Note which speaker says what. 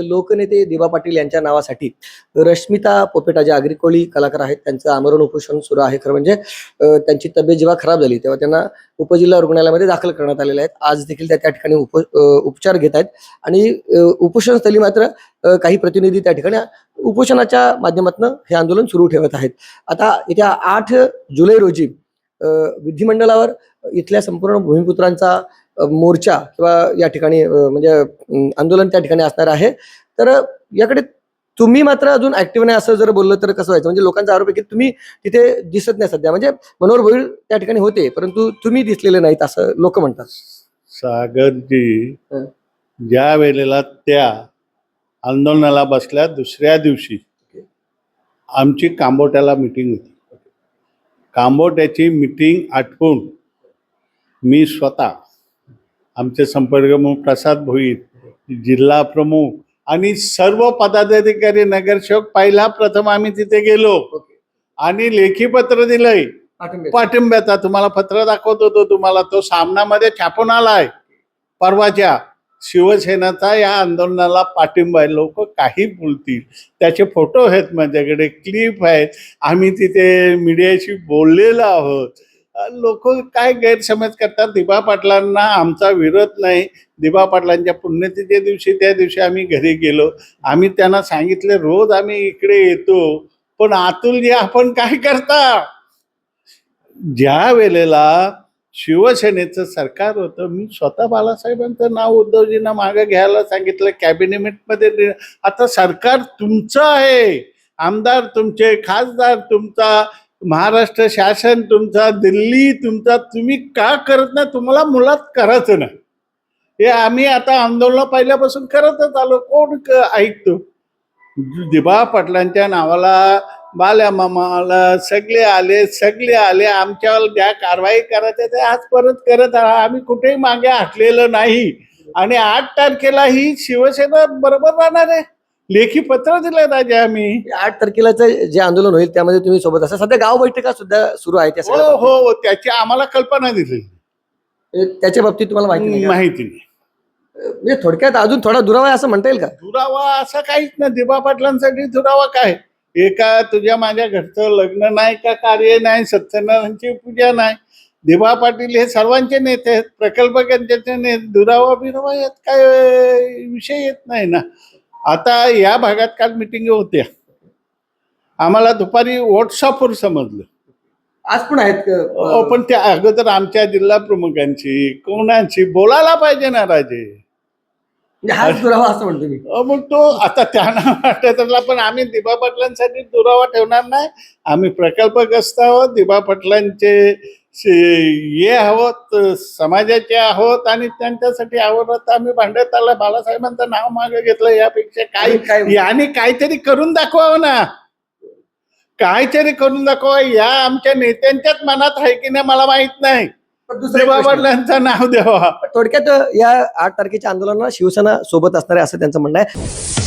Speaker 1: लोकनेते दिबा पाटील यांच्या नावासाठी रश्मिता पोपेटा जे आगरी कोळी कलाकार आहेत त्यांचं आमरण उपोषण सुरू आहे. खरं म्हणजे त्यांची तब्येत जेव्हा खराब झाली तेव्हा त्यांना उपजिल्हा रुग्णालयामध्ये दाखल करण्यात आलेले आहेत. आज देखील त्या ठिकाणी उपचार घेत आहेत आणि उपोषणस्थळी मात्र काही प्रतिनिधी त्या ठिकाणी उपोषणाच्या माध्यमातून हे आंदोलन सुरू ठेवत आहेत. आता येत्या 8 जुलै रोजी विधिमंडळावर इथल्या संपूर्ण भूमिपुत्रांचा मोर्चा किंवा या ठिकाणी म्हणजे आंदोलन त्या ठिकाणी असणार आहे. तर याकडे तुम्ही मात्र अजून ऍक्टिव्ह नाही असं जर बोललं तर कसं व्हायचं? म्हणजे लोकांचा आरोप आहे की तुम्ही तिथे दिसत नाही सध्या. म्हणजे मनोहर भोईर त्या ठिकाणी होते परंतु तुम्ही दिसलेले नाहीत असं लोक म्हणतात.
Speaker 2: सागरजी, ज्या वेळेला त्या आंदोलनाला बसल्या दुसऱ्या दिवशी आमची कांबोट्याला मीटिंग होती. कांबोट्याची मीटिंग आटपून मी स्वतः, आमचे संपर्क प्रमुख प्रसाद भोईर, जिल्हा प्रमुख आणि सर्व पदाधिकारी, नगरसेवक पहिला प्रथम आम्ही तिथे गेलो आणि लेखी पत्र दिलंय पाठिंब्याचा. तुम्हाला पत्र दाखवत होतो, तुम्हाला तो सामनामध्ये छापून आलाय. परवाच्या शिवसेनाचा या आंदोलनाला पाठिंबा आहे. लोक काही बोलतील, त्याचे फोटो आहेत माझ्याकडे, क्लिप आहेत. आम्ही तिथे मीडियाशी बोललेलो आहोत. लोक काय गैरसमज करतात. दिबा पाटलांना आमचा विरोध नाही. दिबा पाटलांच्या पुण्यतिथीच्या दिवशी त्या दिवशी आम्ही घरी गेलो. आम्ही त्यांना सांगितले रोज आम्ही इकडे येतो, पण अतुलजी आपण काय करता? ज्या वेळेला शिवसेनेचं सरकार होतं, मी स्वतः बाळासाहेबांचं नाव उद्धवजींना मागे घ्यायला सांगितलं कॅबिनेटमध्ये. आता सरकार तुमचं आहे, आमदार तुमचे, खासदार तुमचा, महाराष्ट्र शासन तुमचा, दिल्ली तुमचा, तुम्ही का करत नाही? तुम्हाला मुळात करायचं नाही. हे आम्ही आता आंदोलन पहिल्यापासून करतच आलो. कोण ऐकतो? दिबा पाटलांच्या नावाला बाल्या मामाला सगळे आले आमच्यावर ज्या कारवाई करायचं ते आज परत करत आहात. आम्ही कुठेही मागे हटलेलं नाही आणि 8 तारखेला ही शिवसेना बरोबर राहणार आहे. लेखी पत्र दिलं राजा. आम्ही
Speaker 1: 8 तारखेलाचं जे आंदोलन होईल त्यामध्ये तुम्ही सोबत असा. सध्या गाव बैठका सुद्धा सुरू आहेत.
Speaker 2: हो, त्याची आम्हाला कल्पना दिली.
Speaker 1: त्याच्या बाबतीत तुम्हाला माहिती
Speaker 2: नाही.
Speaker 1: म्हणजे थोडक्यात अजून थोडा दुरावा असं म्हणता येईल का?
Speaker 2: दुरावा असं काहीच नाही. दिबा पाटलांसाठी दुरावा काय? एका तुझ्या माझ्या घरचं लग्न नाही का, कार्य नाही, सत्यनारायणची पूजा नाही. दिबा पाटील हे सर्वांचे नेते आहेत, प्रकल्पकांचे नेते. दुरावा बिरावा यात काय विषय येत नाही ना. आता या भागात काल मिटिंग होत्या, आम्हाला दुपारी व्हॉट्सअपवर समजलं.
Speaker 1: आज पण आहेत
Speaker 2: पण त्या अगोदर आमच्या जिल्हा प्रमुखांची कोणाची बोलायला पाहिजे ना राजे.
Speaker 1: हाच दुरावा असं म्हणतो मी.
Speaker 2: मग तो आता त्यांना वाटतला, पण आम्ही दिबा पाटलांसाठी दुरावा ठेवणार नाही. आम्ही प्रकल्पग्रस्त आहोत, दिबा पाटलांचे हे आहोत, समाजाचे आहोत आणि त्यांच्यासाठी आहोत. आम्ही भांडत आला. बाळासाहेबांचं नाव मागे घेतलं. यापेक्षा काही याने काहीतरी करून दाखवावं ना. काहीतरी करून दाखवा. या आमच्या नेत्यांच्याच मनात आहे की नाही मला माहित नाही. दिबा पाटलांचं नाव द्यावा.
Speaker 1: थोडक्यात या 8 तारखेच्या आंदोलनाला शिवसेना सोबत असणार आहे असं त्यांचं म्हणणं आहे.